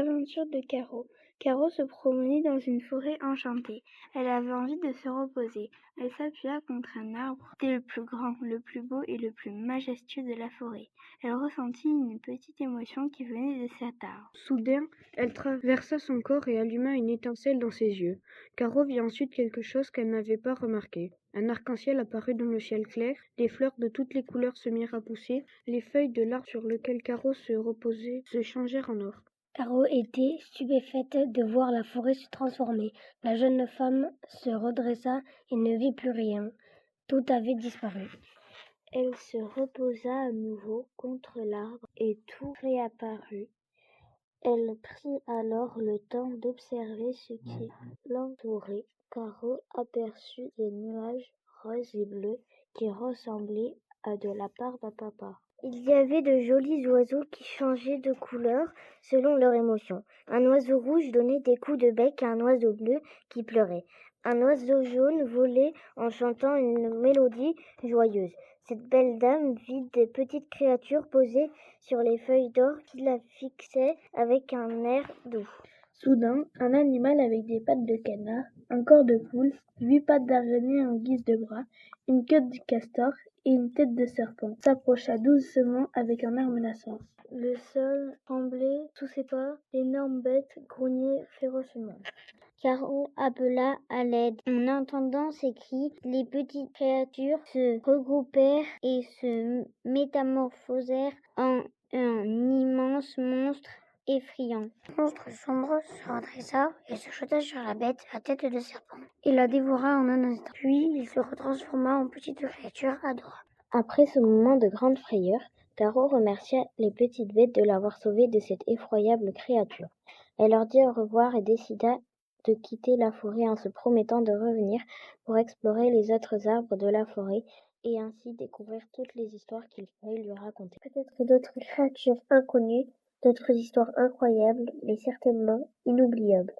L'aventure de Caro. Caro se promenait dans une forêt enchantée. Elle avait envie de se reposer. Elle s'appuya contre un arbre. C'était le plus grand, le plus beau et le plus majestueux de la forêt. Elle ressentit une petite émotion qui venait de cet arbre. Soudain, elle traversa son corps et alluma une étincelle dans ses yeux. Caro vit ensuite quelque chose qu'elle n'avait pas remarqué. Un arc-en-ciel apparut dans le ciel clair, des fleurs de toutes les couleurs se mirent à pousser, les feuilles de l'arbre sur lequel Caro se reposait se changèrent en or. Caro était stupéfaite de voir la forêt se transformer. La jeune femme se redressa et ne vit plus rien. Tout avait disparu. Elle se reposa à nouveau contre l'arbre et tout réapparut. Elle prit alors le temps d'observer ce qui l'entourait. Caro aperçut des nuages roses et bleus qui ressemblaient à de la barbe à papa. Il y avait de jolis oiseaux qui changeaient de couleur selon leur émotion. Un oiseau rouge donnait des coups de bec à un oiseau bleu qui pleurait. Un oiseau jaune volait en chantant une mélodie joyeuse. Cette belle dame vit des petites créatures posées sur les feuilles d'or qui la fixaient avec un air doux. Soudain, un animal avec des pattes de canard, un corps de poule, 8 pattes d'araignée en guise de bras, une queue de castor et une tête de serpent s'approcha doucement avec un air menaçant. Le sol tremblait sous ses pas, l'énorme bête grognait férocement. Caro appela à l'aide. En entendant ces cris, les petites créatures se regroupèrent et se métamorphosèrent en un immense monstre effrayant. Le monstre sombre se redressa et se jeta sur la bête à tête de serpent. Il la dévora en un instant. Puis il se retransforma en petite créature adorable. Après ce moment de grande frayeur, Caro remercia les petites bêtes de l'avoir sauvée de cette effroyable créature. Elle leur dit au revoir et décida de quitter la forêt en se promettant de revenir pour explorer les autres arbres de la forêt et ainsi découvrir toutes les histoires qu'il fallait lui raconter. Peut-être d'autres créatures inconnues, d'autres histoires incroyables, mais certainement inoubliables.